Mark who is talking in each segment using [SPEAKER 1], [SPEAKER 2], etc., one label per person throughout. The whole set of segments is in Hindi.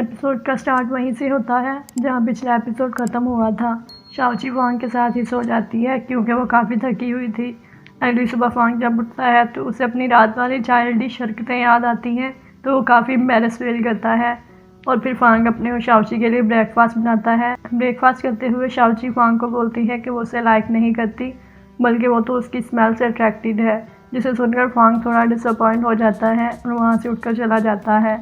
[SPEAKER 1] एपिसोड का स्टार्ट वहीं से होता है जहां पिछला एपिसोड ख़त्म हुआ था। शाओची फांग के साथ ही सो जाती है क्योंकि वो काफ़ी थकी हुई थी। अगली सुबह फांग जब उठता है तो उसे अपनी रात वाली चाइल्डिश हरकतें याद आती हैं, तो वो काफ़ी एम्बैरेस फील करता है और फिर फांग अपने और शाओची के लिए ब्रेकफास्ट बनाता है। ब्रेकफास्ट करते हुए शाओची फांग को बोलती है कि वो उसे लाइक नहीं करती, बल्कि वो तो उसकी स्मेल से अट्रैक्टेड है, जिसे सुनकर फांग थोड़ा डिसअपॉइंट हो जाता है और वहाँ से उठकर चला जाता है।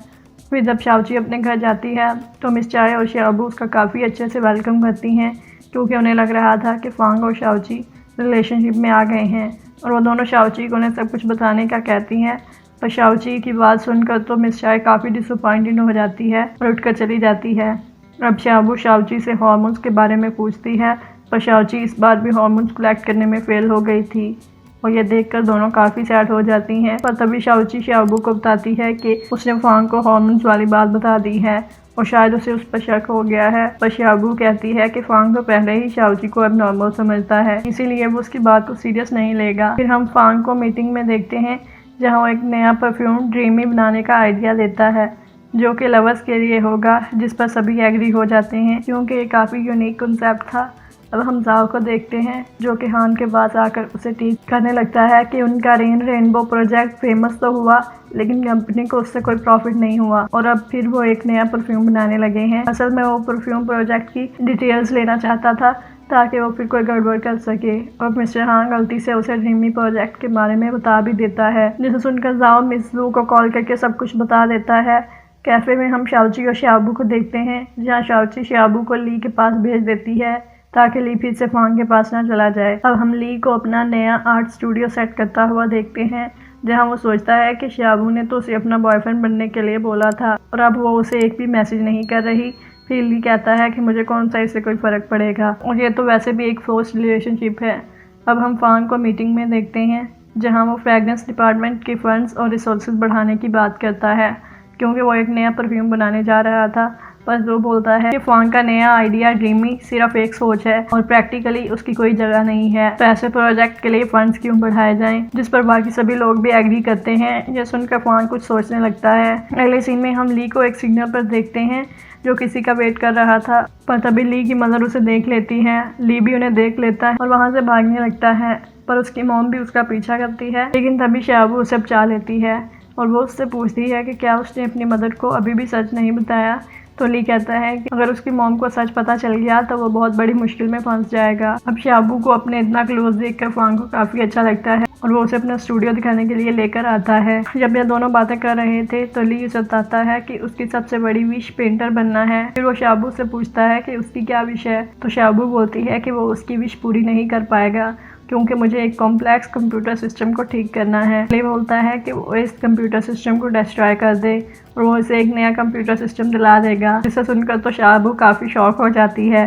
[SPEAKER 1] फिर जब शाओची अपने घर जाती है तो मिस चाय और शाओबू उसका काफ़ी अच्छे से वेलकम करती हैं, क्योंकि उन्हें लग रहा था कि फांग और शाओची रिलेशनशिप में आ गए हैं और वो दोनों शाओची को उन्हें सब कुछ बताने का कहती हैं। पर शाओची की बात सुनकर तो मिस चाय काफ़ी डिसअपॉइंटेड हो जाती है और उठकर चली जाती है। अब शाओबू शाओची से हार्मोन्स के बारे में पूछती है, पर शाओची इस बार भी हार्मोन्स कलेक्ट करने में फेल हो गई थी और ये देखकर दोनों काफ़ी सैड हो जाती हैं। पर तभी शाओची शाओबू को बताती है कि उसने फांग को हार्मोन्स वाली बात बता दी है और शायद उसे उस पर शक हो गया है। पर शाओबू कहती है कि फांग तो पहले ही शाओची को एबनॉर्मल समझता है, इसीलिए वो उसकी बात को सीरियस नहीं लेगा। फिर हम फांग को मीटिंग में देखते हैं जहाँ वो एक नया परफ्यूम ड्रीमी बनाने का आइडिया देता है, जो कि लवर्स के लिए होगा, जिस पर सभी एग्री हो जाते हैं क्योंकि ये काफ़ी यूनिक कंसेप्ट था। अब हम जाओ को देखते हैं जो कि हान के पास आकर उसे टीच करने लगता है कि उनका रेनबो प्रोजेक्ट फेमस तो हुआ, लेकिन कंपनी को उससे कोई प्रॉफिट नहीं हुआ और अब फिर वो एक नया परफ्यूम बनाने लगे हैं। असल में वो परफ्यूम प्रोजेक्ट की डिटेल्स लेना चाहता था ताकि वो फिर कोई गड़बड़ कर सके, और मिस्टर हान गलती से उसे ड्रीमी प्रोजेक्ट के बारे में बता भी देता है, जिसे सुनकर जाओ मिस लू को कॉल करके सब कुछ बता देता है। कैफे में हम शाओची और शाओबू को देखते हैं जहाँ शाओची शाओबू को ली के पास भेज देती है ताकि ली फिर से फांग के पास ना चला जाए। अब हम ली को अपना नया आर्ट स्टूडियो सेट करता हुआ देखते हैं जहां वो सोचता है कि शाओबू ने तो उसे अपना बॉयफ्रेंड बनने के लिए बोला था और अब वो उसे एक भी मैसेज नहीं कर रही। फिर ली कहता है कि मुझे कौन सा इससे कोई फ़र्क पड़ेगा और ये तो वैसे भी एक फोर्स्ड रिलेशनशिप है। अब हम फांग को मीटिंग में देखते हैं जहाँ वो फ्रेगरेंस डिपार्टमेंट के फंड्स और रिसोर्सेज बढ़ाने की बात करता है, क्योंकि वो एक नया परफ्यूम बनाने जा रहा था। बस वो बोलता है कि फांग का नया आइडिया ड्रीमी सिर्फ एक सोच है और प्रैक्टिकली उसकी कोई जगह नहीं है, तो ऐसे प्रोजेक्ट के लिए फंड्स क्यों बढ़ाए जाएं, जिस पर बाकी सभी लोग भी एग्री करते हैं। ये सुनकर फांग कुछ सोचने लगता है। अगले सीन में हम ली को एक सिग्नल पर देखते हैं जो किसी का वेट कर रहा था, पर तभी ली की मदर उसे देख लेती है। ली भी उन्हें देख लेता है और वहाँ से भागने लगता है, पर उसकी मॉम भी उसका पीछा करती है, लेकिन तभी शाओबू उसे बचा लेती है और वो उससे पूछती है कि क्या उसने अपनी मदर को अभी भी सच नहीं बताया। तो ली कहता है कि अगर उसकी मॉम को सच पता चल गया तो वो बहुत बड़ी मुश्किल में फंस जाएगा। अब शाओबू को अपने इतना क्लोज देखकर फांग को काफ़ी अच्छा लगता है और वो उसे अपना स्टूडियो दिखाने के लिए लेकर आता है। जब ये दोनों बातें कर रहे थे तो ली उसे बताता है कि उसकी सबसे बड़ी विश पेंटर बनना है। फिर वो शाओबू से पूछता है कि उसकी क्या विश है, तो शाओबू बोलती है कि वो उसकी विश पूरी नहीं कर पाएगा क्योंकि मुझे एक कॉम्प्लेक्स कंप्यूटर सिस्टम को ठीक करना है। ली बोलता है कि वो इस कंप्यूटर सिस्टम को डिस्ट्रॉय कर दे और वो इसे एक नया कंप्यूटर सिस्टम दिला देगा। जिसे सुनकर तो शाओबू काफ़ी शॉक हो जाती है।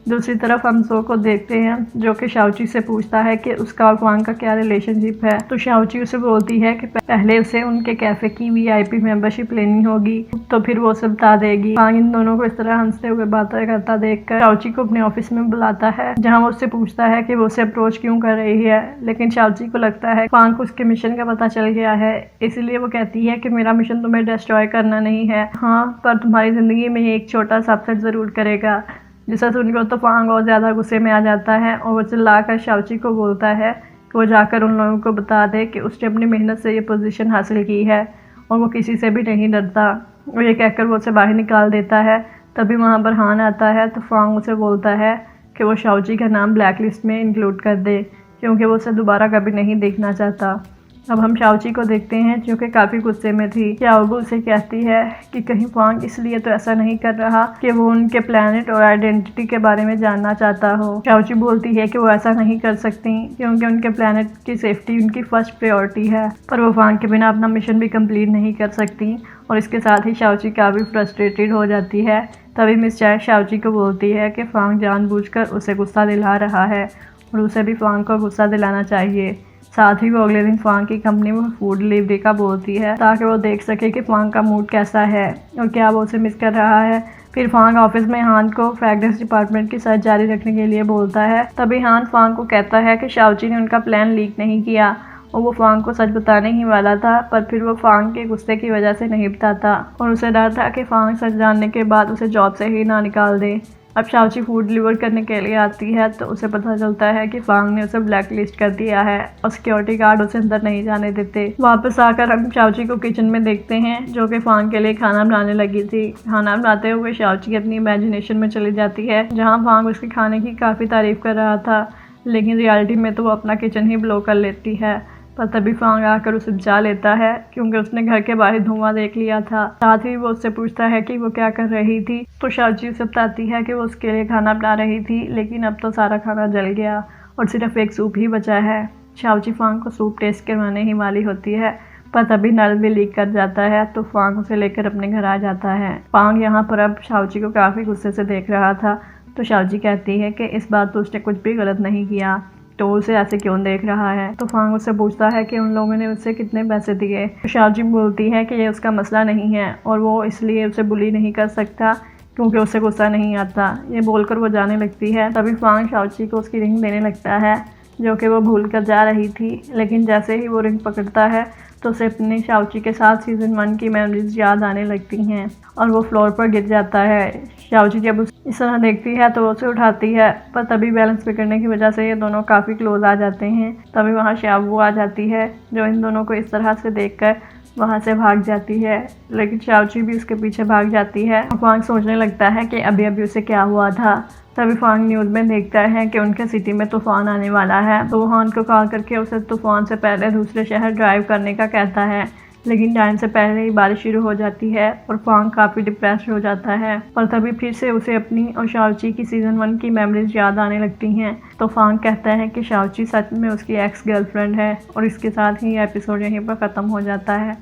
[SPEAKER 1] दूसरी तरफ हम सो को देखते हैं जो कि शाओची से पूछता है कि उसका और फांग का क्या रिलेशनशिप है, तो शाओची उसे बोलती है कि पहले उसे उनके कैफ़े की VIP मेंबरशिप लेनी होगी, तो फिर वो उसे बता देगी। फांग इन दोनों को इस तरह हंसते हुए बातें करता देखकर शाओची को अपने ऑफिस में बुलाता है, जहाँ वो उससे पूछता है कि वो उसे अप्रोच क्यों कर रही है, लेकिन शाओची को लगता है फांग को उसके मिशन का पता चल गया है, इसलिए वो कहती है कि मेरा मिशन तुम्हें डिस्ट्रॉय करना नहीं है, हाँ पर तुम्हारी ज़िंदगी में एक छोटा सा अपसेट ज़रूर करेगा। जिसे सुनकर तो फांग और ज़्यादा गुस्से में आ जाता है और वो चिल्लाकर शाओची को बोलता है कि वो जाकर उन लोगों को बता दे कि उसने अपनी मेहनत से ये पोजीशन हासिल की है और वो किसी से भी नहीं डरता, और ये कहकर वो उसे बाहर निकाल देता है। तभी वहाँ पर हान आता है तो फांग उसे बोलता है कि वो शाओची का नाम ब्लैक लिस्ट में इंक्लूड कर दे क्योंकि वो उसे दोबारा कभी नहीं देखना चाहता। अब हम शाओची को देखते हैं जो कि काफ़ी गुस्से में थी। शाओबू उसे कहती है कि कहीं फांग इसलिए तो ऐसा नहीं कर रहा कि वो उनके प्लेनेट और आइडेंटिटी के बारे में जानना चाहता हो। शाओची बोलती है कि वो ऐसा नहीं कर सकती क्योंकि उनके प्लेनेट की सेफ्टी उनकी फर्स्ट प्रायोरिटी है, पर वो फांग के बिना अपना मिशन भी कंप्लीट नहीं कर सकती और इसके साथ ही शाओची काफ़ी फ्रस्ट्रेटेड हो जाती है। तभी मिस चाय शाओची को बोलती है कि फांग जानबूझकर उसे गुस्सा दिला रहा है और उसे भी फांग को गुस्सा दिलाना चाहिए। साथ ही वो अगले दिन फांग की कंपनी में फूड डिलीवरी का बोलती है ताकि वो देख सके कि फांग का मूड कैसा है और क्या वो उसे मिस कर रहा है। फिर फांग ऑफिस में हान को फ्रेगरेंस डिपार्टमेंट की सर्च जारी रखने के लिए बोलता है। तभी हान फांग को कहता है कि शाओची ने उनका प्लान लीक नहीं किया और वो फांग को सच बताने ही वाला था, पर फिर वो फांग के गुस्से की वजह से नहीं बताता और उसे डर था कि फांग सच जानने के बाद उसे जॉब से ही ना निकाल दे। अब शाओची फूड डिलीवर करने के लिए आती है तो उसे पता चलता है कि फांग ने उसे ब्लैक लिस्ट कर दिया है और सिक्योरिटी गार्ड उसे अंदर नहीं जाने देते। वापस आकर हम शाओची को किचन में देखते हैं, जो कि फांग के लिए खाना बनाने लगी थी। खाना बनाते हुए शाओची अपनी इमेजिनेशन में चली जाती है, जहाँ फांग उसके खाने की काफ़ी तारीफ कर रहा था, लेकिन रियलिटी में तो वो अपना किचन ही ब्लो कर लेती है। पर तभी फांग आकर उसे बचा लेता है, क्योंकि उसने घर के बाहर धुआं देख लिया था। साथ ही वो उससे पूछता है कि वो क्या कर रही थी, तो शाओची उसे बताती है कि वो उसके लिए खाना बना रही थी, लेकिन अब तो सारा खाना जल गया और सिर्फ एक सूप ही बचा है। शाओची फांग को सूप टेस्ट करवाने ही वाली होती है, पर तभी नल भी लीक कर जाता है, तो फांग उसे लेकर अपने घर आ जाता है। फांग यहाँ पर अब शाओची को काफ़ी गुस्से से देख रहा था, तो शाओची कहती है कि इस बार तो उसने कुछ भी गलत नहीं किया, तो उसे ऐसे क्यों देख रहा है। तो फांग उससे पूछता है कि उन लोगों ने उसे कितने पैसे दिए। तो शाओची बोलती है कि ये उसका मसला नहीं है और वो इसलिए उसे बुली नहीं कर सकता क्योंकि उसे गुस्सा नहीं आता। ये बोलकर वो जाने लगती है। तभी फांग शाओची को उसकी रिंग देने लगता है, जो कि वो भूल कर जा रही थी, लेकिन जैसे ही वो रिंग पकड़ता है तो उसे अपनी शाओची के साथ सीज़न 1 की मेमोरीज याद आने लगती हैं और वो फ्लोर पर गिर जाता है। शाओची जब इस तरह देखती है तो वो उसे उठाती है, पर तभी बैलेंस बिगड़ने की वजह से ये दोनों काफ़ी क्लोज आ जाते हैं। तभी वहाँ शाओबू आ जाती है, जो इन दोनों को इस तरह से देखकर वहाँ से भाग जाती है, लेकिन शाओची भी उसके पीछे भाग जाती है। फांग सोचने लगता है कि अभी अभी उसे क्या हुआ था। तभी फांग न्यूज़ में देखता है कि उनके सिटी में तूफान आने वाला है, तो वो हान को कॉल करके उसे तूफान से पहले दूसरे शहर ड्राइव करने का कहता है, लेकिन टाइम से पहले ही बारिश शुरू हो जाती है और फांग काफ़ी डिप्रेस हो जाता है। और तभी फिर से उसे अपनी और शाओची की सीज़न 1 की मेमोरीज याद आने लगती हैं। तो फांग कहता है कि शाओची सच में उसकी एक्स गर्लफ्रेंड है और इसके साथ ही एपिसोड यहीं पर ख़त्म हो जाता है।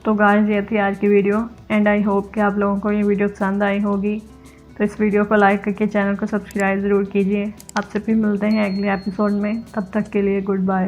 [SPEAKER 1] तो गाइस, ये थी आज की वीडियो एंड आई होप कि आप लोगों को ये वीडियो पसंद आई होगी। तो इस वीडियो को लाइक करके चैनल को सब्सक्राइब ज़रूर कीजिए। आपसे फिर मिलते हैं अगले एपिसोड में, तब तक के लिए गुड बाय।